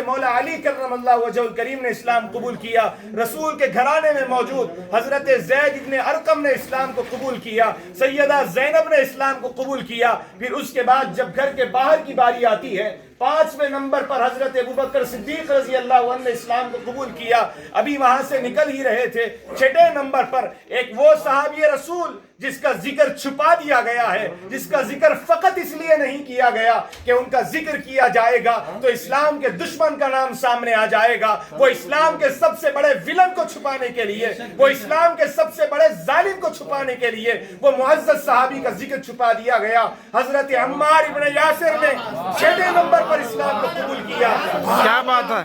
مولا علی کرم اللہ وجہ الکریم نے اسلام قبول کیا، رسول کے گھرانے میں موجود حضرت زید ابن ارقم نے اسلام کو قبول کیا، سیدہ زینب نے اسلام کو قبول کیا، پھر اس کے بعد جب گھر کے باہر کی باری آتی ہے 5ویں نمبر پر حضرت ابوبکر صدیق رضی اللہ عنہ نے اسلام کو قبول کیا، ابھی وہاں سے نکل ہی رہے تھے۔ 6 نمبر پر ایک وہ صحابی رسول جس کا ذکر چھپا دیا گیا ہے، جس کا ذکر فقط اس لیے نہیں کیا گیا کہ ان کا ذکر کیا جائے گا تو اسلام کے دشمن کا نام سامنے آ جائے گا، وہ اسلام کے سب سے بڑے ویلن کو چھپانے کے لیے، وہ اسلام کے سب سے بڑے ظالم کو چھپانے کے لیے وہ معزز صحابی کا ذکر چھپا دیا گیا۔ حضرت عمار ابن یاسر نے 6 نمبر پر اسلام کو قبول کیا۔ کیا بات ہے!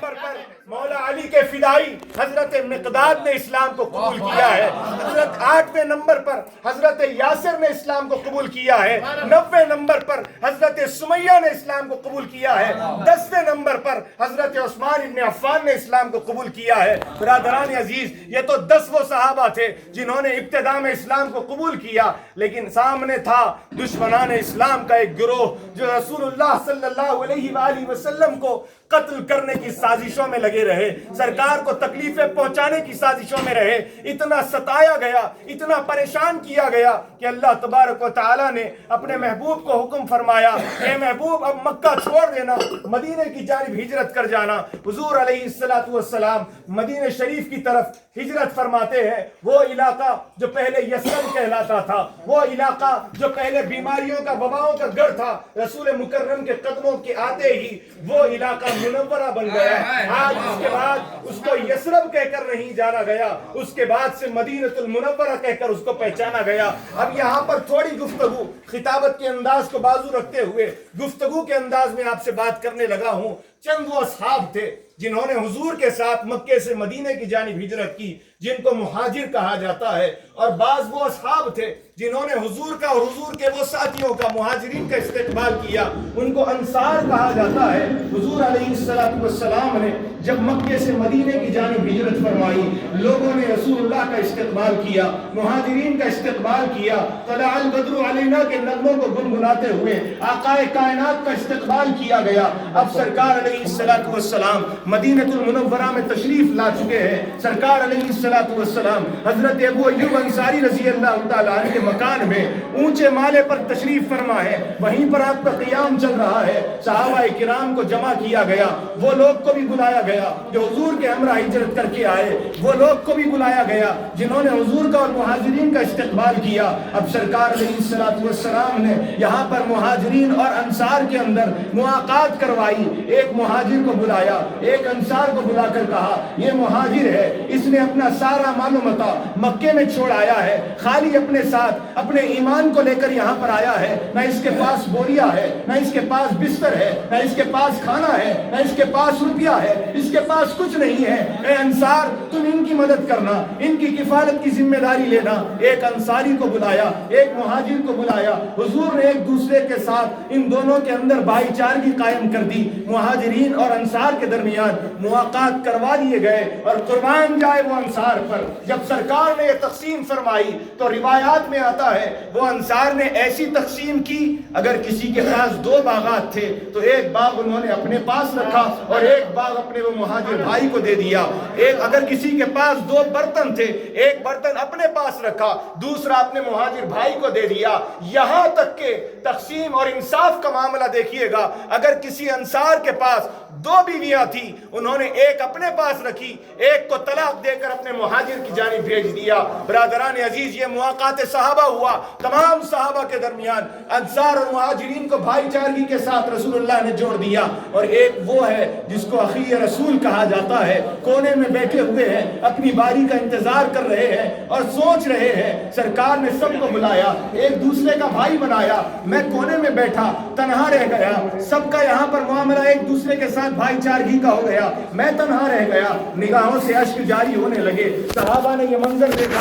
مولا علی کے فدائی حضرت مقداد نے اسلام کو قبول کیا ہے۔ حضرت 8ویں نمبر پر حضرت یاسر نے اسلام کو قبول کیا ہے۔ 9ویں نمبر پر حضرت سمیہ نے اسلام کو قبول کیا ہے۔ 10ویں نمبر پر حضرت عثمان ابن عفان نے اسلام کو قبول کیا ہے۔ برادران عزیز، یہ تو 10 وہ صحابہ تھے جنہوں نے ابتدا میں اسلام کو قبول کیا، لیکن سامنے تھا دشمنان اسلام کا ایک گروہ جو رسول اللہ صلی اللہ علیہ وآلہ وسلم کو قتل کرنے کی سازشوں میں لگے رہے، سرکار کو تکلیفیں پہنچانے کی سازشوں میں رہے، اتنا ستایا گیا، اتنا پریشان کیا گیا کہ اللہ تبارک و تعالیٰ نے اپنے محبوب کو حکم فرمایا، اے محبوب اب مکہ چھوڑ دینا، مدینے کی جانب ہجرت کر جانا۔ حضور علیہ السلام مدینہ شریف کی طرف ہجرت فرماتے ہیں۔ وہ علاقہ جو پہلے یثرب کہلاتا تھا، وہ علاقہ جو پہلے بیماریوں کا وباؤں کا گڑھ تھا، رسول مکرم کے قدموں کے آتے ہی وہ علاقہ منورہ بن گیا۔ آج اس کے بعد اس کو یثرب کہہ کر نہیں جانا گیا، اس کے بعد سے مدینۃ المنورہ کہہ کر اس کو پہچانا گیا۔ اب یہاں پر تھوڑی گفتگو خطابت کے انداز کو بازو رکھتے ہوئے گفتگو کے انداز میں آپ سے بات کرنے لگا ہوں۔ چند وہ اصحاب تھے جنہوں نے حضور کے ساتھ مکے سے مدینے کی جانب ہجرت کی، جن کو مہاجر کہا جاتا ہے، اور بعض وہ اصحاب تھے جنہوں نے حضور کا اور حضور کے وہ ساتھیوں کا، مہاجرین کا استقبال کیا، ان کو انصار کہا جاتا ہے۔ حضور علیہ السلام نے جب مکے سے مدینے کی جانب ہجرت فرمائی، لوگوں نے رسول اللہ کا استقبال کیا، مہاجرین کا استقبال کیا، طلع البدر علینا کے نغموں کو گنگناتے ہوئے آقا کائنات کا استقبال کیا گیا۔ اب سرکار علیہ السلام مدینۃ المنورہ میں تشریف لا چکے ہیں۔ سرکار علیہ السلام حضرت ابو ایوب انصاری رضی اللہ تعالیٰ عنہ کے مکان میں اونچے مالے پر تشریف فرما ہے، وہیں پر آپ کا قیام چل رہا ہے۔ صحابہ کرام کو جمع کیا گیا، وہ لوگ کو بھی بلایا گیا جو حضور کے ہمراہ ہجرت کر کے آئے، وہ لوگ کو بھی بلایا گیا جنہوں نے حضور کا اور مہاجرین کا استقبال کیا۔ اب سرکار علیہ السلام نے یہاں پر مہاجرین اور انصار کے اندر مواقعات کروائی، ایک مہاجر کو بلایا، ایک انصار کو بلا کر کہا یہ مہاجر ہے، اس نے اپنا سارا مال و متاع مکے میں چھوڑ آیا ہے، خالی اپنے ساتھ اپنے ایمان کو لے کر یہاں پر آیا ہے، نہ اس کے پاس بوریا ہے، نہ اس کے پاس بستر ہے، نہ اس کے پاس کھانا ہے، نہ اس کے پاس روپیہ ہے، اس کے پاس کچھ نہیں ہے۔ اے انصار، تم ان کی مدد کرنا، ان کی کفالت کی ذمہ داری لینا۔ ایک انصاری کو بلایا، ایک مہاجر کو بلایا، حضور نے ایک دوسرے کے ساتھ ان دونوں کے اندر بھائی چارگی قائم کر دی، مہاجرین اور انصار کے درمیان مواقعات کروا دیے گئے، اور قربان جائے وہ انصار پر۔ جب سرکار نے یہ تقسیم فرمائی تو روایات میں آتا ہے وہ انصار نے ایسی تقسیم کی، اگر کسی کے پاس 2 باغات تھے تو ایک باغ انہوں نے اپنے پاس رکھا اور ایک باغ اپنے وہ مہاجر بھائی کو دے دیا۔ اگر کسی کے پاس 2 برتن تھے، ایک برتن اپنے پاس رکھا، دوسرا اپنے مہاجر بھائی کو دے دیا۔ یہاں تک کہ تقسیم اور انصاف کا معاملہ دیکھیے گا، اگر کسی انصار کے پاس 2 بیویاں تھی، انہوں نے ایک اپنے پاس رکھی، ایک کو طلاق دے کر اپنے مہاجر کی جانب بھیج دیا۔ برادران عزیز، یہ مواقعات صحابہ ہوا، تمام صحابہ کے درمیان انصار اور مہاجرین کو بھائی چارگی کے ساتھ رسول اللہ نے جوڑ دیا۔ اور ایک وہ ہے جس کو اخی رسول کہا جاتا ہے، کونے میں بیٹھے ہوئے ہیں، اپنی باری کا انتظار کر رہے ہیں اور سوچ رہے ہیں۔ سرکار نے سب کو بلایا، ایک دوسرے کا بھائی بنایا، میں کونے میں بیٹھا تنہا رہ گیا، سب کا یہاں پر معاملہ ایک دوسرے کے ساتھ بھائی چارگی کا ہو گیا، میں تنہا رہ گیا، نگاہوں سے اشک جاری ہونے لگے۔ صحابہ نے یہ منظر دیکھا،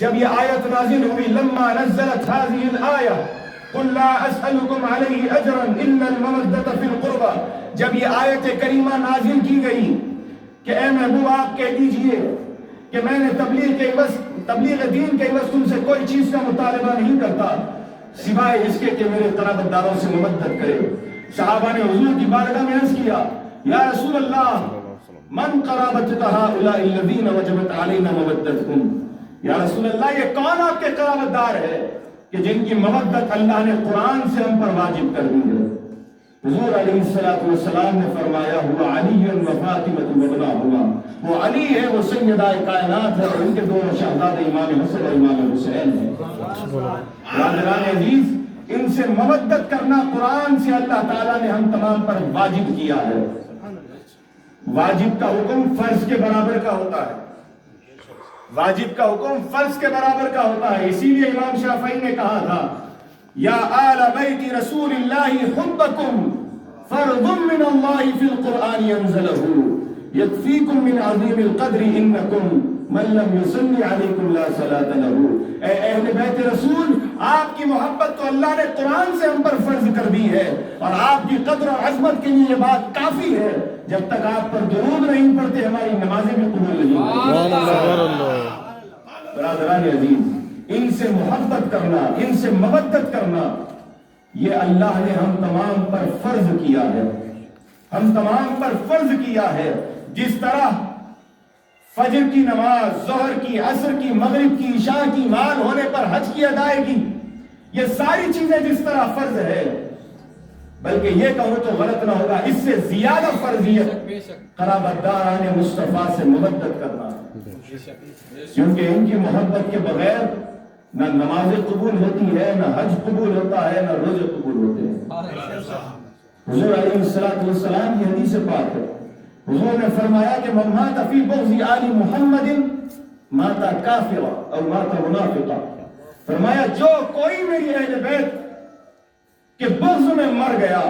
جب یہ آیت نازل ہوئی لما نزلت هذه الآیہ قل لا اسألكم علیہ اجرا الا المودۃ فی القربى، جب یہ آیت کریمہ نازل کی گئی کہ اے محبوب آپ کہہ دیجئے کہ میں نے تبلیغ دین کے عوض تم سے کوئی چیز کا مطالبہ نہیں کرتا سوائے اس کے کہ میرے قرابت داروں سے مودت کرے۔ صحابہ نے حضور کی بارگاہ میں عرض کیا یا رسول اللہ من قرابتک هؤلاء الذین وجبت علینا مودتهم، یا رسول اللہ یہ کون آپ کے قرابت دار ہے کہ جن کی مودت اللہ نے قرآن سے ہم پر واجب کر دی ہے؟ حضور علیہ السلام نے فرمایا ہوا علی و فاطمہ وابناہما، وہ علی ہے، وہ سیدہ کائنات ہے، اور ان کے دونوں شہزادے امام حسن اور امام حسین ہیں۔ برادران عزیز، ان سے مودت کرنا قرآن سے اللہ تعالیٰ نے ہم تمام پر واجب کیا ہے۔ واجب کا حکم فرض کے برابر کا ہوتا ہے، واجب کا حکم فرض کے برابر کا ہوتا ہے۔ اسی لیے امام شافعی نے کہا تھا یا آل بیت رسول اللہ حبکم فرض من اللہ فی القرآن انزلہ یکفیکم من عظیم القدر انکم من لم یصلی علیکم لا صلاۃ لہ۔ اے اہل بیت رسول، آپ کی محبت تو اللہ نے قرآن سے ہم پر فرض کر دی ہے، اور آپ کی قدر اور عظمت کے لیے یہ بات کافی ہے، جب تک آپ پر درود نہیں پڑھتے ہماری نمازیں بھی قبول نہیں ہوتی۔ برادران عزیز، ان سے محبت کرنا، ان سے مودت کرنا، یہ اللہ نے ہم تمام پر فرض کیا ہے، ہم تمام پر فرض کیا ہے۔ جس طرح فجر کی نماز، ظہر کی، عصر کی، مغرب کی، عشاء کی، مال ہونے پر حج کی ادائیگی، یہ ساری چیزیں جس طرح فرض ہے، بلکہ یہ کہوں تو غلط نہ ہوگا، اس سے زیادہ فرضیت قرابت داران مصطفیٰ سے مودت کرنا، کیونکہ ان کی محبت کے بغیر نہ نماز قبول ہوتی ہے، نہ حج قبول ہوتا ہے، نہ روزے قبول ہوتے ہیں۔ حضور علیہ السلام کی حدیث پاک ہے، حضور نے فرمایا کہ من مات فی بغض آل محمد مات کافرا اور مات منافقا، فرمایا جو کوئی میری اہل بیت کے بغض میں مر گیا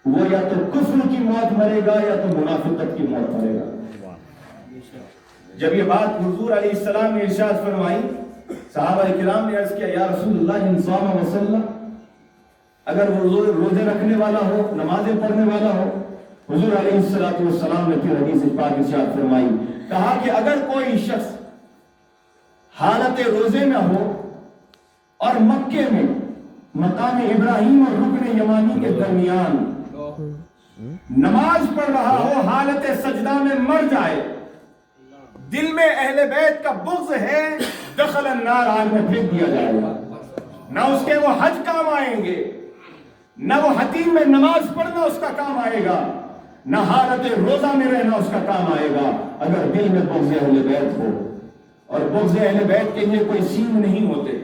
وہ یا تو کفر کی موت مرے گا یا تو منافقت کی موت مرے گا۔ جب یہ بات حضور علیہ السلام نے ارشاد فرمائی، صحابہ کرام نے عرض کیا یا رسول اللہ ان صام و صلی، اگر وہ روزے رکھنے والا ہو، نمازیں پڑھنے والا ہو؟ حضور علیہ السلام نے پھر حدیث پاک ارشاد فرمائی، کہا کہ اگر کوئی شخص حالت روزے میں ہو اور مکے میں مقام ابراہیم اور رکن یمانی کے درمیان نماز پڑھ رہا ہو، حالت سجدہ میں مر جائے، دل میں اہل بیت کا بغض ہے، دخل النار، آگ میں پھینک دیا جائے گا۔ نہ اس کے وہ حج کام آئیں گے، نہ وہ حتیم میں نماز پڑھنا اس کا کام آئے گا، نہ حالت روزہ میں رہنا اس کا کام آئے گا، اگر دل میں بغض اہل بیت ہو۔ اور بغض اہل بیت کے لیے کوئی سین نہیں ہوتے،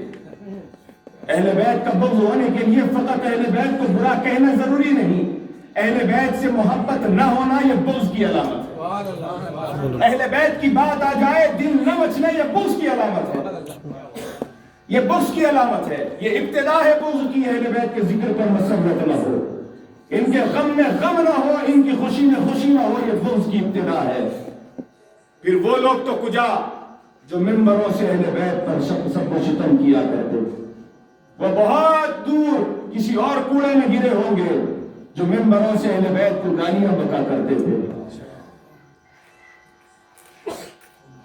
اہل بیت کا بغض ہونے کے لیے فقط اہل بیت کو برا کہنا ضروری نہیں، اہل بیت سے محبت نہ ہونا یہ بغض کی علامت ہے۔ اہل بیت کی بات آ جائے دل نہ مچنے، یہ بغض کی علامت ہے، یہ بغض کی علامت ہے، یہ ابتدا ہے بغض کی۔ اہل بیت کے ذکر پر مسرت نہ ہو، ان کے غم میں غم نہ ہو، ان کی خوشی میں خوشی نہ ہو، یہ بغض کی ابتدا ہے۔ پھر وہ لوگ تو کجا جو ممبروں سے اہل بیت پر سب کو شتم کیا کرتے، وہ بہت دور کسی اور کوڑے میں گرے ہوں گے جو ممبروں سے اہل بیت کو گالیاں بکا کرتے تھے۔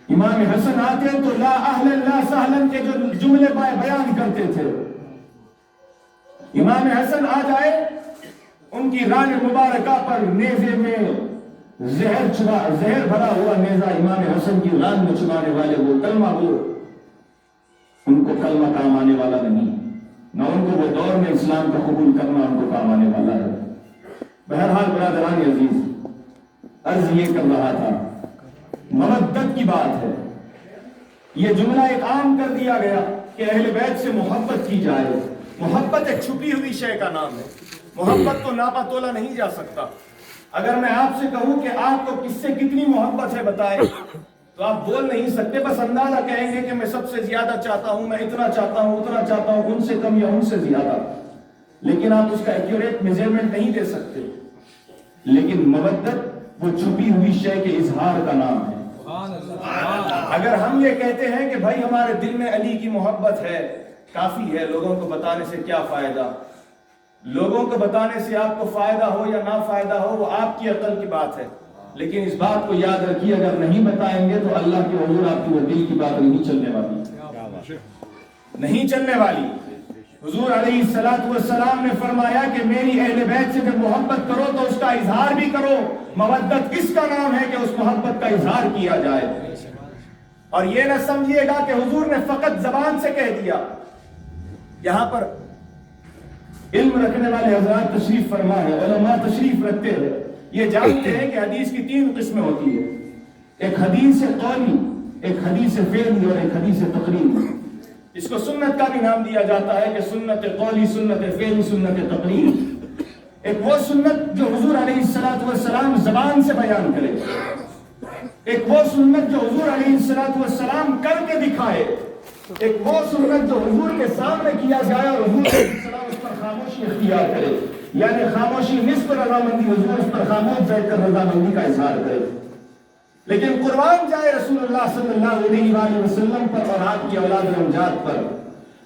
امام حسن آتے تو لا اہل لا سہلن کے جو جملے بیان کرتے تھے، امام حسن آ جائے ان کی ران مبارکہ پر نیزے میں زہر بھرا ہوا نیزہ امام حسن کی ران میں چبانے والے وہ کلمہ وہ ان کو کلمہ کام آنے والا نہیں، نہ ان کو وہ دور میں اسلام کا قبول کرنا ان کو کام آنے والا ہے۔ بہرحال برادران عزیز، عرض یہ کر رہا تھا، مودت کی بات ہے، یہ جملہ ایک عام کر دیا گیا کہ اہل بیت سے محبت کی جائے۔ محبت ایک چھپی ہوئی شے کا نام ہے، محبت کو ناپا تولا نہیں جا سکتا۔ اگر میں آپ سے کہوں کہ آپ کو کس سے کتنی محبت ہے بتائیں تو آپ بول نہیں سکتے، بس اندازہ کہیں گے کہ میں سب سے زیادہ چاہتا ہوں، میں اتنا چاہتا ہوں، اتنا چاہتا ہوں، ان سے کم یا ان سے زیادہ، لیکن آپ اس کا ایکوریٹ میجرمنٹ نہیں دے سکتے۔ لیکن مودت وہ چھپی ہوئی شے کے اظہار کا نام ہے، اگر ہم یہ کہتے ہیں کہ بھائی ہمارے دل میں علی کی محبت ہے، کافی ہے، لوگوں کو بتانے سے کیا فائدہ؟ لوگوں کو بتانے سے آپ کو فائدہ ہو یا نہ فائدہ ہو وہ آپ کی عقل کی بات ہے، لیکن اس بات کو یاد رکھیے اگر نہیں بتائیں گے تو اللہ کے حضور آپ کی وہ دل کی بات نہیں چلنے والی، نہیں چلنے والی۔ حضور علیہ السلام نے فرمایا کہ میری اہل بیت سے جب محبت کرو تو اس کا اظہار بھی کرو، مودت اس کا نام ہے کہ اس محبت کا اظہار کیا جائے۔ اور یہ نہ سمجھیے گا کہ حضور نے فقط زبان سے کہہ دیا۔ یہاں پر علم رکھنے والے حضرات تشریف فرما ہے، علماء تشریف رکھتے ہیں، یہ جانتے ہیں کہ حدیث کی 3 قسمیں ہوتی ہے، ایک حدیث قولی، ایک حدیث فعلی اور ایک حدیث تقریری۔ اس کو سنت کا بھی نام دیا جاتا ہے کہ سنت قولی، سنت فعلی، سنت تقریری۔ ایک وہ سنت جو حضور علیہ السلام زبان سے بیان کرے، ایک وہ سنت جو حضور علیہ السلام کر کے دکھائے، ایک وہ سنت جو حضور کے سامنے کیا جائے اور حضور علیہ السلام اس پر خاموشی اختیار کرے، یعنی خاموشی نصف رضامندی، حضور اس پر خاموش بیٹھ کر رضامندی کا اظہار کرے۔ لیکن قربان جائے رسول اللہ صلی اللہ علیہ وآلہ وسلم پر اور آپ کی اولاد و امجاد پر،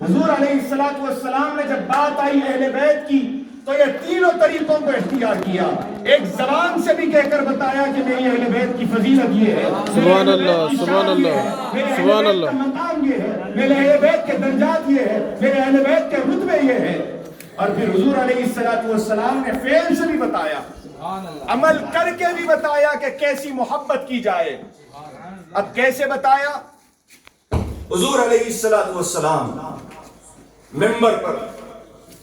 حضور علیہ السلام نے جب بات آئی اہل بیت کی تو یہ تینوں طریقوں کو اختیار کیا۔ ایک زبان سے بھی کہہ کر بتایا کہ میری اہل بیت کی فضیلت یہ ہے، سبحان اللہ، سبحان اللہ، سبحان اللہ، مقام یہ ہے، میرے اہل بیت کے درجات یہ ہے، میرے اہل بیت کے رتبے یہ ہے۔ اور پھر حضور علیہ السلام نے فعل سے بھی بتایا، عمل کر کے بھی بتایا کہ کیسی محبت کی جائے۔ اب کیسے بتایا؟ حضور علیہ السلام منبر پر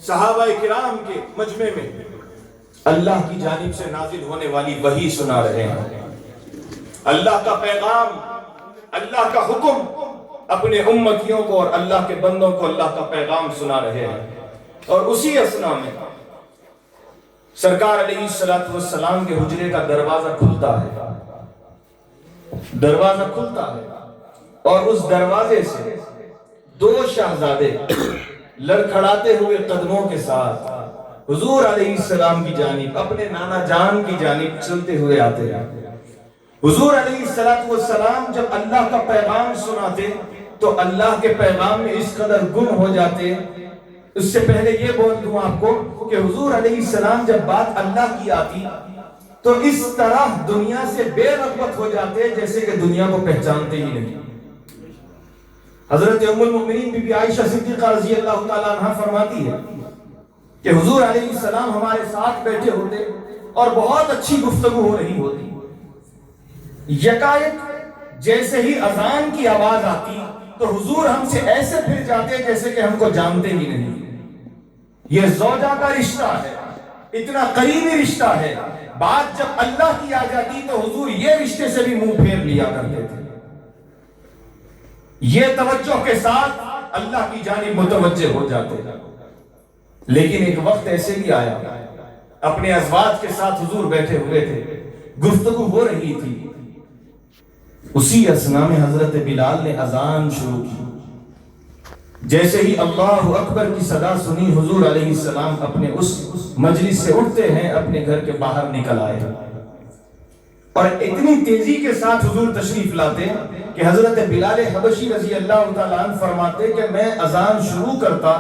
صحابہ کرام کے مجمع میں اللہ کی جانب سے نازل ہونے والی وحی سنا رہے ہیں، اللہ کا پیغام، اللہ کا حکم اپنے امتیوں کو اور اللہ کے بندوں کو اللہ کا پیغام سنا رہے ہیں۔ اور اسی اثنا میں سرکار علیہ السلام کے حجرے کا دروازہ کھلتا ہے، دروازہ کھلتا ہے اور اس دروازے سے 2 شہزادے لڑکھڑاتے ہوئے قدموں کے ساتھ حضور علیہ السلام کی جانب، اپنے نانا جان کی جانب چلتے ہوئے آتے ہیں۔ حضور علیہ السلام جب اللہ کا پیغام سناتے تو اللہ کے پیغام میں اس قدر گم ہو جاتے۔ اس سے پہلے یہ بول دوں آپ کو کہ حضور علیہ السلام جب بات اللہ کی آتی تو اس طرح دنیا سے بے رغبت ہو جاتے جیسے کہ دنیا کو پہچانتے ہی نہیں۔ حضرت ام المؤمنین بی بی عائشہ صدیقہ رضی اللہ تعالیٰ عنہ فرماتی ہے کہ حضور علیہ السلام ہمارے ساتھ بیٹھے ہوتے اور بہت اچھی گفتگو ہو رہی ہوتی، یکایک جیسے ہی اذان کی آواز آتی تو حضور ہم سے ایسے پھر جاتے جیسے کہ ہم کو جانتے ہی نہیں۔ یہ زوجہ کا رشتہ ہے، اتنا قریبی رشتہ ہے، بات جب اللہ کی آ جاتی تو حضور یہ رشتے سے بھی منہ پھیر لیا کرتے تھے، یہ توجہ کے ساتھ اللہ کی جانب متوجہ ہو جاتے۔ لیکن ایک وقت ایسے بھی آیا، اپنے ازواج کے ساتھ حضور بیٹھے ہوئے تھے، گفتگو ہو رہی تھی، اسی اثنا میں حضرت بلال نے اذان شروع کی۔ جیسے ہی اللہ اکبر کی صدا سنی حضور علیہ السلام اپنے اس مجلس سے اٹھتے ہیں، اپنے گھر کے باہر نکل آئے اور اتنی تیزی کے ساتھ حضور تشریف لاتے کہ حضرت بلال حبشی رضی اللہ تعالیٰ عنہ فرماتے کہ میں اذان شروع کرتا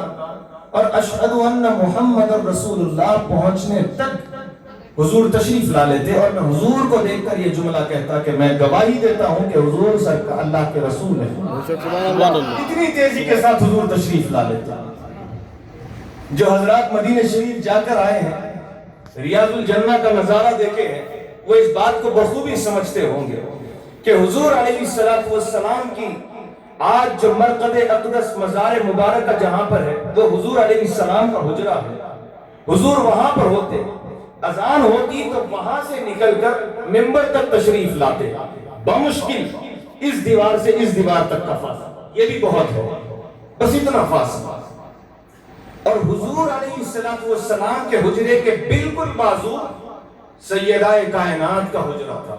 اور اشہد ان محمد رسول اللہ پہنچنے تک حضور تشریف لا لیتے اور میں حضور کو دیکھ کر یہ جملہ کہتا کہ میں گواہی دیتا ہوں کہ حضور سرکار اللہ کے رسول ہیں۔ اتنی تیزی کے ساتھ حضور تشریف لا لیتے۔ جو حضرات مدینہ شریف جا کر آئے ہیں، ریاض الجنہ کا نظارہ دیکھے ہیں، وہ اس بات کو بخوبی سمجھتے ہوں گے کہ حضور علیہ السلام کی آج جو مرقد اقدس مزار مبارکہ جہاں پر ہے وہ حضور علیہ السلام کا حجرہ ہے۔ حضور وہاں پر ہوتے، اذان ہوتی تو وہاں سے نکل کر منبر تک تشریف لاتے، بمشکل اس دیوار سے اس دیوار تک کا فاصلہ، یہ بھی بہت ہے، بس اتنا فاصلہ۔ اور حضور علیہ السلام کے حجرے کے بالکل بازو سیدہ کائنات کا حجرہ تھا،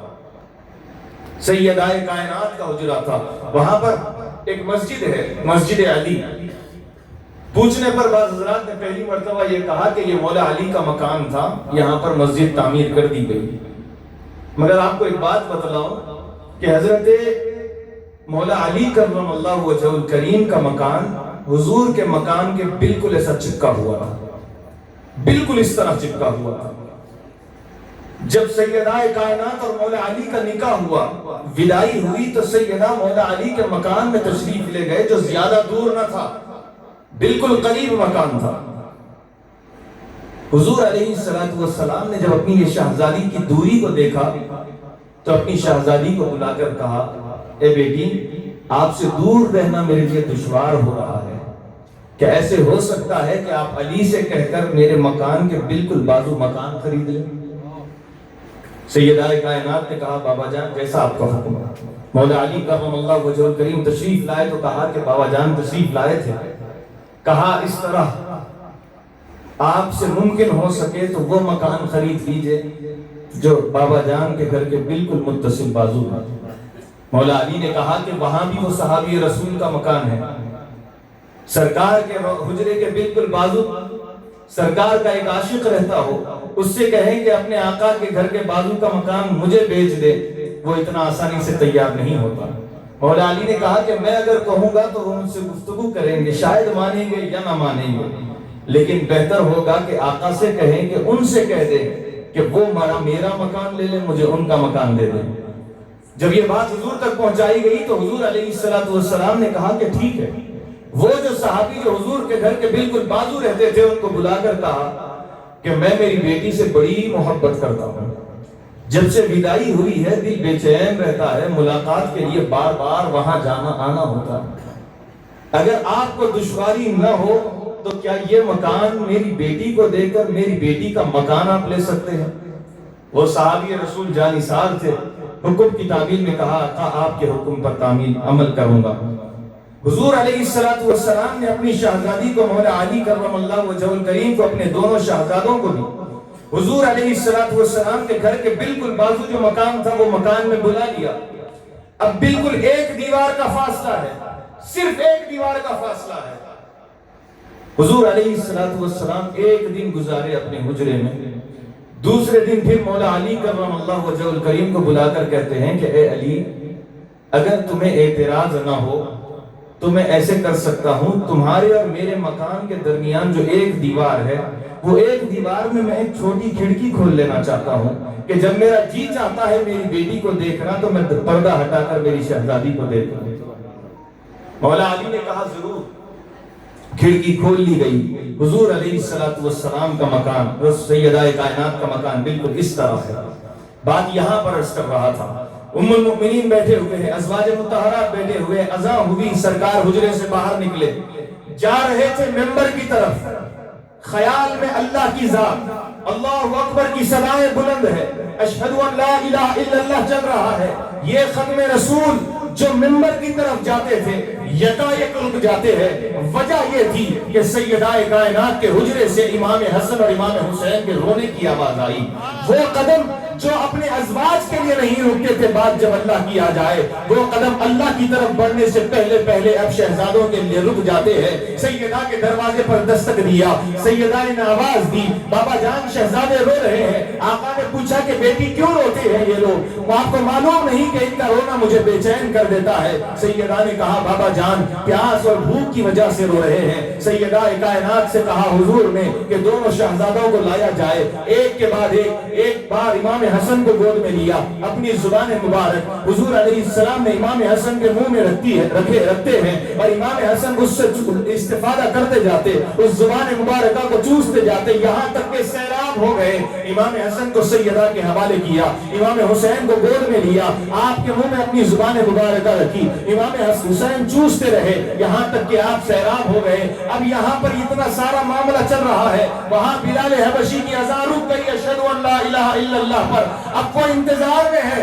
سیدہ کائنات کا حجرہ تھا۔ وہاں پر ایک مسجد ہے، مسجد علی۔ پوچھنے پر بعض حضرات نے پہلی مرتبہ یہ کہا کہ یہ مولا علی کا مکان تھا، یہاں پر مسجد تعمیر کر دی گئی۔ مگر آپ کو ایک بات بتلاؤں، کہ حضرت مولا علی کرم اللہ وجہ الکریم کا مکان حضور کے مکان کے بالکل ایسا چپکا ہوا تھا، بالکل اس طرح چپکا ہوا تھا۔ جب سیدہ کائنات اور مولا علی کا نکاح ہوا، وداعی ہوئی، تو سیدہ مولا علی کے مکان میں تشریف لے گئے، جو زیادہ دور نہ تھا، بالکل قریب مکان تھا۔ حضور علیہ السلام نے جب اپنی یہ شہزادی کی دوری کو دیکھا تو اپنی شہزادی کو بلا کر کہا، اے بیٹی، آپ سے دور رہنا میرے لیے دشوار ہو رہا ہے، کیا ایسے ہو سکتا ہے کہ آپ علی سے کہہ کر میرے مکان کے بالکل بازو مکان خرید لیں؟ سیدہ کائنات نے کہا، بابا جان جیسا آپ کا حکم ہے۔ مولا علی کرم اللہ وجہ الکریم تشریف لائے تو کہا کہ بابا جان تشریف لائے تھے، کہا اس طرح آپ سے ممکن ہو سکے تو وہ مکان خرید لیجئے جو بابا جان کے گھر کے بالکل متصل بازو ہے۔ مولا علی نے کہا کہ وہاں بھی وہ صحابی رسول کا مکان ہے، سرکار کے حجرے کے بالکل بازو سرکار کا ایک عاشق رہتا ہو، اس سے کہیں کہ اپنے آقا کے گھر کے بازو کا مکان مجھے بیچ دے، وہ اتنا آسانی سے تیار نہیں ہوتا۔ مولا علی نے کہا کہ میں اگر کہوں گا تو وہ ان سے گفتگو کریں گے، شاید مانیں گے یا نہ مانیں گے، لیکن بہتر ہوگا کہ آقا سے کہیں کہ ان سے کہہ دیں کہ وہ میرا مکان لے لیں، مجھے ان کا مکان دے دیں۔ جب یہ بات حضور تک پہنچائی گئی تو حضور علیہ السلام نے کہا کہ ٹھیک ہے۔ وہ جو صحابی جو حضور کے گھر کے بالکل بازو رہتے تھے، ان کو بلا کر کہا کہ میں میری بیٹی سے بڑی محبت کرتا ہوں، جب سے وداعی ہوئی ہے دل بے چین رہتا ہے، ملاقات کے لیے بار بار وہاں جانا آنا ہوتا ہے، اگر آپ کو دشواری نہ ہو تو کیا یہ مکان میری بیٹی کو دے کر میری بیٹی کا مکان آپ لے سکتے ہیں؟ وہ صحابی رسول جانثار تھے، حکم کی تعمیل میں کہا، آقا آپ کے حکم پر تعمیل عمل کروں گا۔ حضور علیہ السلام نے اپنی شہزادی کو مولا علی کرم اللہ وجہ الکریم کو اپنے دونوں شہزادوں کو بھی حضور علیہ السلام کے گھر کے بالکل بازو جو مکان تھا وہ مکان میں بلا لیا۔ اب بالکل ایک دیوار کا فاصلہ ہے، صرف ایک دیوار کا فاصلہ ہے۔ حضور علیہ السلام ایک دن گزارے اپنے حجرے میں، دوسرے دن پھر مولا علی کرم اللہ وجہ الکریم کو بلا کر کہتے ہیں کہ اے علی، اگر تمہیں اعتراض نہ ہو تو میں ایسے کر سکتا ہوں، تمہارے اور میرے مکان کے درمیان جو ایک دیوار ہے، وہ ایک دیوار میں ایک چھوٹی کھڑکی کھول لینا چاہتا ہوں کہ جب میرا جی چاہتا ہے میری بیٹی کو دیکھنا تو میں پردہ ہٹا کر میری شہزادی کو دیکھوں۔ مولا علی نے کہا ضرور۔ کھڑکی کھول لی گئی، حضور علیہ السلام کا مکان، سیدہ کائنات کا مکان بالکل اس طرح ہے۔ بات یہاں پر عرض کر رہا تھا، ام المؤمنین بیٹھے ہوئے ہیں، ازواج مطہرات بیٹھے ہوئے، اذان ہوئی، سرکار حجرے سے باہر نکلے، جا رہے تھے منبر کی طرف، خیال میں اللہ کی ذات، اللہ اکبر کی صدائیں بلند ہے، اشہد ان لا الہ الا اللہ چل رہا ہے۔ یہ ختم رسول جو منبر کی طرف جاتے تھے یکایک رک جاتے ہیں، وجہ یہ تھی کہ سیدہ کائنات کے حجرے سے امام حسن اور امام حسین کے رونے کی آواز آئی۔ وہ قدم جو اپنے ازواج کے لیے نہیں رکتے تھے، بات جب اللہ کی آ جائے، وہ قدم اللہ کی طرف بڑھنے سے پہلے اب شہزادوں کے لیے رک جاتے ہیں۔ سیدہ کے دروازے پر دستک دیا، سیدہ نے آواز دی، بابا جان شہزادے رو رہے ہیں۔ آقا نے پوچھا کہ بیٹی کیوں روتے ہیں یہ لوگ؟ آپ کو معلوم نہیں کہ ان کا رونا مجھے بے چین کر دیتا ہے؟ سیدہ نے کہا بابا جان پیاس اور بھوک کی وجہ سے رو رہے ہیں۔ سیدہ کائنات سے کہا حضور نے کہ دونوں شہزادوں کو لایا جائے، ایک کے بعد ایک بار امام حسن کو گود میں لیا، اپنی زبان مبارک حضور علیہ السلام نے امام حسن کے منہ میں رکھتے ہیں اور امام حسن اس سے استفادہ کرتے جاتے، اس زبان مبارکہ کو چوستے جاتے، یہاں تک کہ سیراب ہو گئے۔ امام حسن کو سیدہ کے حوالے کیا، امام حسین کو گود میں لیا، آپ کے منہ میں اپنی زبان مبارکہ رکھی، امام حسین چوستے رہے یہاں تک کہ آپ سیراب ہو گئے۔ اب یہاں پر اتنا سارا معاملہ چل رہا ہے، وہاں بلال حبشی کی اذان رک گئی اشہد ان لا الہ الا اللہ پر۔ اب وہ انتظار میں ہے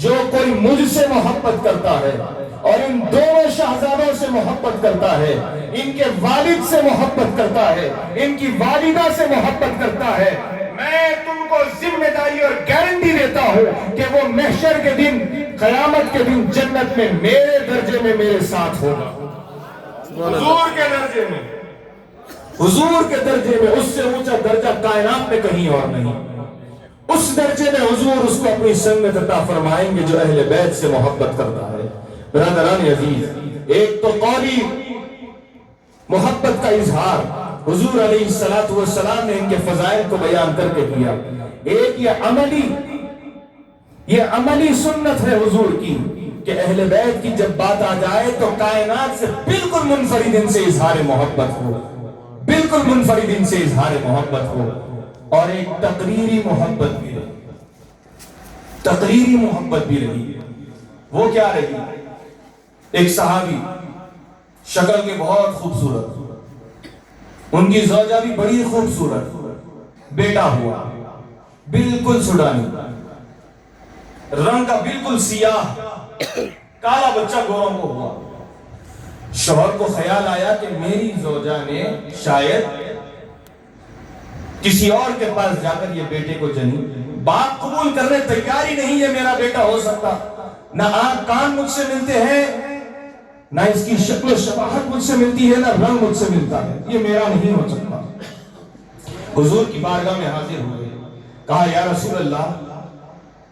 جو کوئی مجھ سے محبت کرتا ہے اور ان دونوں شہزادوں سے محبت کرتا ہے، ان کے والد سے محبت کرتا ہے، ان کی والدہ سے محبت کرتا ہے، میں تم کو ذمہ داری اور گارنٹی دیتا ہوں کہ وہ محشر کے دن، قیامت کے دن جنت میں میرے درجے میں میرے ساتھ ہوگا۔ حضور کے درجے میں، حضور کے درجے میں، اس سے اونچا درجہ کائنات میں کہیں اور نہیں۔ اس درجے میں حضور اس کو اپنی سنت عطا فرمائیں گے جو اہل بیت سے محبت کرتا ہے۔ برادران عزیز، ایک تو قولی محبت کا اظہار حضور علیہ السلام نے ان کے فضائل کو بیان کر کے کیا، ایک یہ عملی سنت ہے حضور کی کہ اہل بیت کی جب بات آ جائے تو کائنات سے بالکل منفرد ان سے اظہار محبت ہو، بالکل منفرد ان سے اظہار محبت ہو۔ اور ایک تقریری محبت بھی رہی، تقریری محبت بھی رہی۔ وہ کیا رہی؟ ایک صحابی شکل کے بہت خوبصورت، ان کی زوجہ بھی بڑی خوبصورت، بیٹا ہوا بالکل سوڈانی، رنگ کا بالکل سیاہ، کالا بچہ گوروں کو ہوا۔ شوہر کو خیال آیا کہ میری زوجہ نے شاید کسی اور کے پاس جا کر یہ بیٹے کو جنی، باپ قبول کرنے تیار ہی نہیں ہے میرا بیٹا ہو سکتا، نہ آنکھ کان مجھ سے ملتے ہیں، نہ اس کی شکل و شباہت مجھ سے ملتی ہے، نہ رنگ مجھ سے ملتا ہے، یہ میرا نہیں ہو سکتا۔ حضور کی بارگاہ میں حاضر ہوئے، کہا یا رسول اللہ،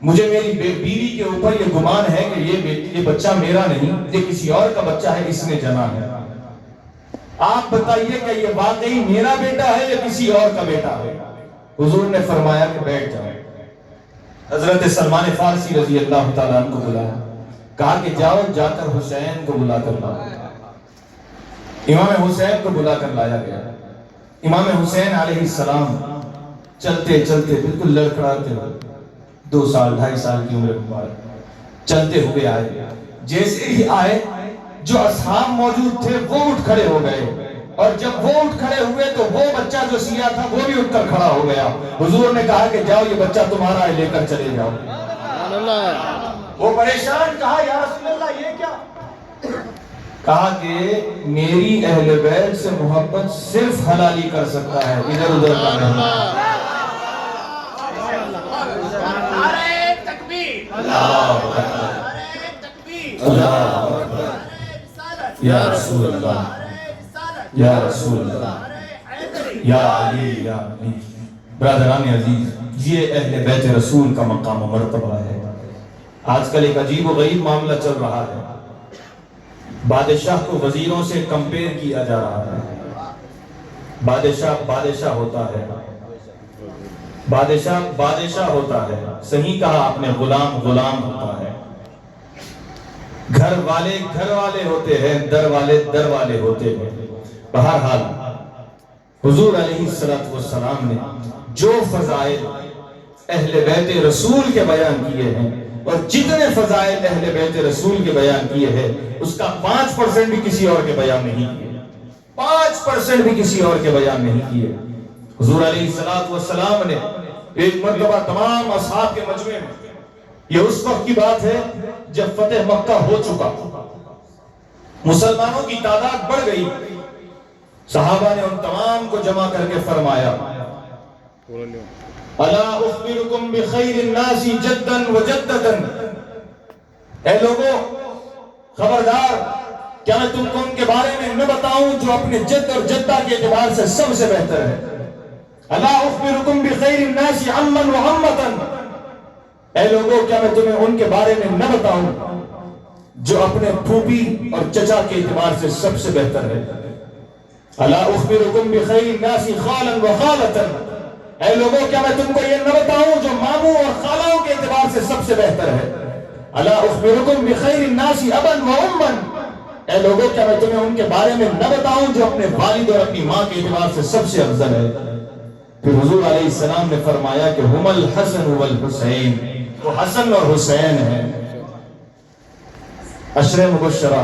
مجھے میری بیوی کے اوپر یہ گمان ہے کہ یہ بچہ میرا نہیں، یہ کسی اور کا بچہ ہے، اس نے جنا ہے، آپ بتائیے کہ یہ واقعی میرا بیٹا ہے یا کسی اور کا بیٹا ہے؟ حضور نے فرمایا کہ بیٹھ جاؤ۔ حضرت سلمان فارسی رضی اللہ تعالیٰ عنہ کو بلایا، کہا کہ جاؤ جا کر حسین کو بلا کر لاؤ۔ امام حسین کو بلا کر لایا گیا۔ امام حسین علیہ السلام چلتے چلتے بالکل لڑکھڑاتے ہوئے، 2 سال 2.5 سال کی عمر مبارک، چلتے ہوئے آئے۔ جیسے ہی آئے جو اصحاب موجود تھے وہ اٹھ کھڑے ہو گئے، اور جب وہ اٹھ کھڑے ہوئے تو وہ بچہ جو سیاہ تھا وہ بھی اٹھ کر کھڑا ہو گیا۔ حضور نے کہا کہ جاؤ یہ بچہ تمہارا ہے، لے کر چلے جاؤ۔ وہ پریشان، کہا یا رسول اللہ یہ کیا؟ کہا کہ میری اہل بیت سے محبت صرف حلالی کر سکتا ہے، ادھر ادھر کا نہیں۔ نعرہ تکبیر، اللہ یا رسول اللہ، یا رسول اللہ، یا علی، یا علی۔ برادران عزیز، یہ اہل بیت رسول کا مقام و مرتبہ ہے۔ آج کل ایک عجیب و غریب معاملہ چل رہا ہے، بادشاہ کو وزیروں سے کمپیئر کیا جا رہا ہے۔ بادشاہ ہوتا ہے، بادشاہ ہوتا ہے، صحیح کہا آپ نے، غلام ہوتا ہے۔ گھر والے ہوتے ہیں، در والے ہوتے ہیں۔ بہرحال حضور علیہ السلام نے جو فضائل اہل بیت رسول کے بیان کیے ہیں، اور جتنے فضائل اہل بیت رسول کے بیان کیے ہیں، اس کا 5% بھی کسی اور کے بیان نہیں کیے، 5% بھی کسی اور کے بیان نہیں کیے۔ حضور علیہ السلام نے ایک مرتبہ تمام اصحاب کے مجمع میں، یہ اس وقت کی بات ہے جب فتح مکہ ہو چکا، مسلمانوں کی تعداد بڑھ گئی، صحابہ نے ان تمام کو جمع کر کے فرمایا، الا اخبرکم بخیر الناس جدا وجددا، اے لوگوں خبردار، کیا میں تم کو ان کے بارے میں نہ بتاؤں جو اپنے جد اور جدہ کے اعتبار سے سب سے بہتر ہے؟ الا اخبرکم بخیر الناس عما وعمتا، اے لوگوں کیا میں تمہیں ان کے بارے میں نہ بتاؤں جو اپنے پھوپھی اور چچا کے اعتبار سے سب سے بہتر ہے؟ الا اخبرکم بخیر الناس خالا وخالتا، اے لوگوں کیا میں تم کو یہ نہ بتاؤں جو ماموں اور خالوں کے اعتبار سے سب سے بہتر ہے؟ الا اخبرکم بخیر الناس ابا واما، اے لوگوں کیا میں تمہیں ان کے بارے میں نہ بتاؤں جو اپنے والد اور اپنی ماں کے اعتبار سے سب سے افضل ہے؟ پھر حضور علیہ السلام نے فرمایا کہ ہم الحسن والحسین، وہ حسن اور حسین ہیں۔ عشر مبشرہ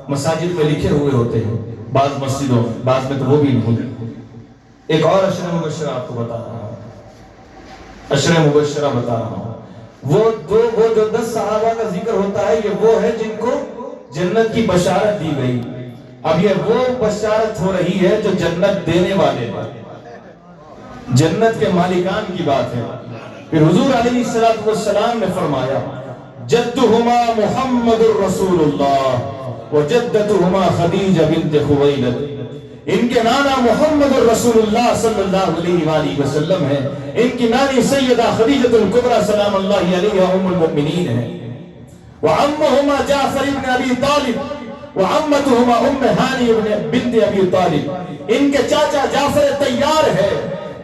مساجد میں لکھے ہوئے ہوتے ہیں، بعض مسجدوں میں، بعض میں تو وہ بھی نہیں۔ ایک اور عشر مبشرہ آپ کو بتا رہا ہوں، عشر مبشرہ بتا رہا ہوں۔ وہ جو 10 صحابہ کا ذکر ہوتا ہے یہ وہ ہے جن کو جنت کی بشارت دی گئی. اب یہ وہ بشارت ہو رہی ہے جو جنت دینے والے ہیں، جنت کے مالکان کی بات ہے. پھر حضور علیہ السلام نے فرمایا جدہما محمد الرسول اللہ و جدتہما خدیجہ بنت خویلد. ان کے نانا محمد الرسول اللہ صلی اللہ علیہ وآلہ وسلم ہے، ان کی نانی سیدہ خدیجہ الکبریٰ سلام اللہ علیہا ام المؤمنین ہے. وعمہما جعفر بن ابی طالب وعمتہما ام ہانی بنت ابی طالب. ان کے چاچا جعفر طیار ہے،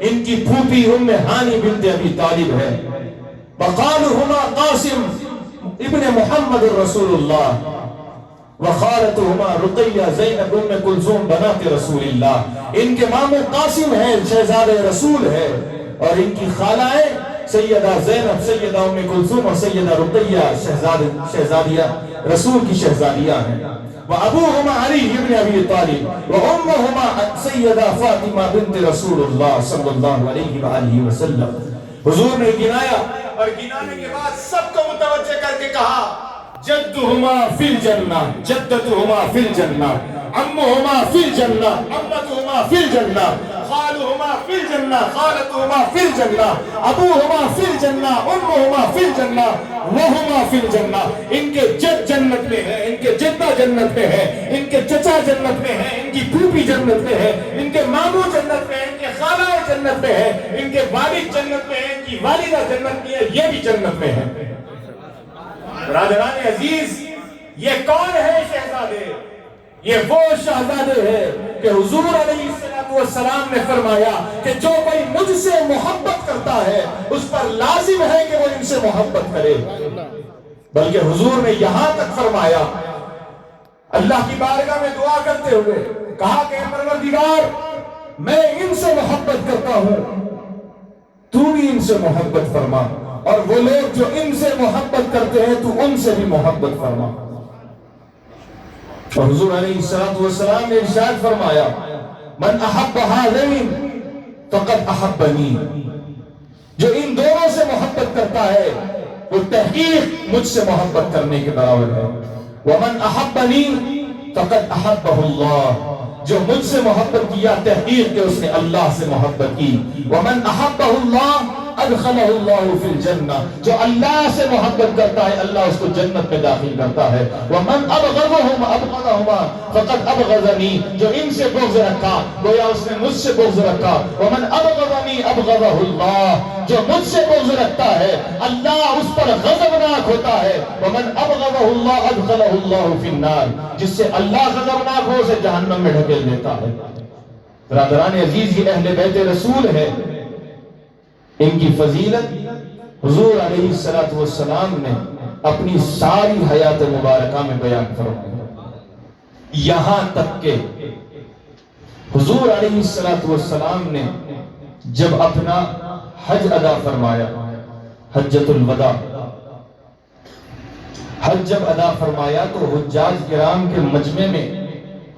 ان کی پھوپھی ام ہانی بنت ابی طالب ہے. وقالہما قاسم ابن محمد الرسول اللہ وخالتہما رقیہ زینب ام کلثوم بنات رسول اللہ. ان کے ماموں قاسم ہیں، شہزادہ رسول ہے، اور ان کی خالائیں سیدہ زینب، سیدہ ام کلثوم اور سیدہ رقیہ شہزادیہ رسول کی شہزادیاں ہیں. وابوہما علی ابن ابی طالب وامہما سیدہ فاطمہ بنت رسول اللہ صلی اللہ علیہ وآلہ وسلم. حضور نے گنایا اور گنانے کے بعد سب کو متوجہ کر کے کہا جدہما فی الجنہ جدتہما فی الجنہ عمہما فی الجنہ عمتہما فی الجنہ خالہما فی الجنہ خالتہما فی الجنہ ابوہما فی الجنہ امہما فی الجنہ وہما فی الجنہ. ان کے جد جنت میں ہے، ان کے جدہ جنت میں ہے، ان کے چچا جنت میں ہے، ان کی پھوپھی جنت میں ہے، ان کے ماموں جنت میں ہے، ان کے خالہ جنت میں ہے، ان کے والد جنت میں ہے، ان کی والدہ جنت میں ہے، یہ بھی جنت میں ہے. برادران عزیز، یہ کون ہے شہزادے؟ یہ وہ شہزادے ہے کہ حضور علیہ السلام نے فرمایا کہ جو کوئی مجھ سے محبت کرتا ہے اس پر لازم ہے کہ وہ ان سے محبت کرے. بلکہ حضور نے یہاں تک فرمایا، اللہ کی بارگاہ میں دعا کرتے ہوئے کہا کہ پروردگار میں ان سے محبت کرتا ہوں، تو بھی ان سے محبت فرما، اور وہ لوگ جو ان سے محبت کرتے ہیں تو ان سے بھی محبت فرما. اور حضور علیہ السلام نے ارشاد فرمایا من احب هذین فقد احبنی. جو ان دونوں سے محبت کرتا ہے وہ تحقیق مجھ سے محبت کرنے کے برابر ہے. ومن احبنی فقد احبہ اللہ. جو مجھ سے محبت کیا تحقیق کہ اس نے اللہ سے محبت کی. ومن احبہ اللہ ادخلہ اللہ فی الجنہ. جو اللہ سے محبت کرتا ہے اللہ اس کو جنت میں داخل کرتا ہے. ومن ابغضہما فقد ابغضنی. جو ان سے بغض رکھا گویا اس نے مجھ سے بغض رکھا. ومن ابغضنی ابغضہ اللہ. جو مجھ سے بغض رکھتا ہے اللہ اس پر غضبناک ہوتا ہے. ومن ابغضہ اللہ ادخلہ اللہ فی النار. جس سے اللہ غضبناک ہو اسے جہنم میں ڈھکیل دیتا ہے. برادران عزیز، یہ اہل بیت رسول ہے. ان کی فضیلت حضور علیہ السلام نے اپنی ساری حیات مبارکہ میں بیان فرمائی. یہاں تک کہ حضور علیہ السلام نے جب اپنا حج ادا فرمایا، حجۃ الوداع، حج جب ادا فرمایا تو حجاج کرام کے مجمع میں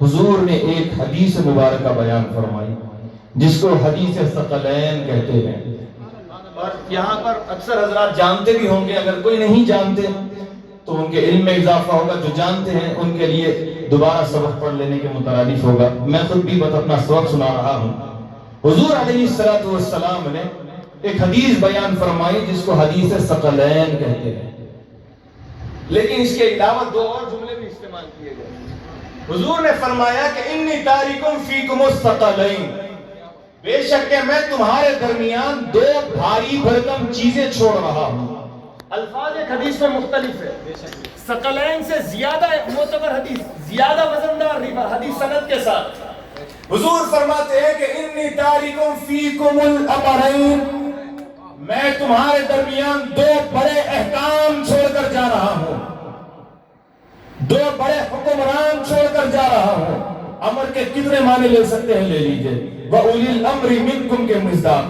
حضور نے ایک حدیث مبارکہ بیان فرمائی جس کو حدیث ثقلین کہتے ہیں. اور یہاں پر اکثر حضرات جانتے بھی ہوں گے، اگر کوئی نہیں جانتے تو ان کے علم میں اضافہ ہوگا. جو جانتے ہیں ان کے لیے دوبارہ سبق پڑھ لینے کے مترادف ہوگا. میں خود بھی بس اپنا سبق سنا رہا ہوں. حضور علیہ السلام نے ایک حدیث بیان فرمائی جس کو حدیث ثقلین کہتے ہیں، لیکن اس کے علاوہ دو اور جملے بھی استعمال کیے گئے. حضور نے فرمایا کہ انی تارکم فیکم الثقلین. بے شک کہ میں تمہارے درمیان دو بھاری بھرکم چیزیں چھوڑ رہا ہوں. الفاظ ایک حدیث میں مختلف ہے. ثقلین سے زیادہ معتبر حدیث، زیادہ وزندار حدیث سند کے ساتھ حضور فرماتے ہیں کہ انی تارکم فیکم الامرین. میں تمہارے درمیان دو بڑے احکام چھوڑ کر جا رہا ہوں، دو بڑے حکمران چھوڑ کر جا رہا ہوں. امر کے کتنے معنی لے سکتے ہیں؟ لے لیجئے. وَأُولِي الْأَمْرِ مِنْكُمْ کے مصداق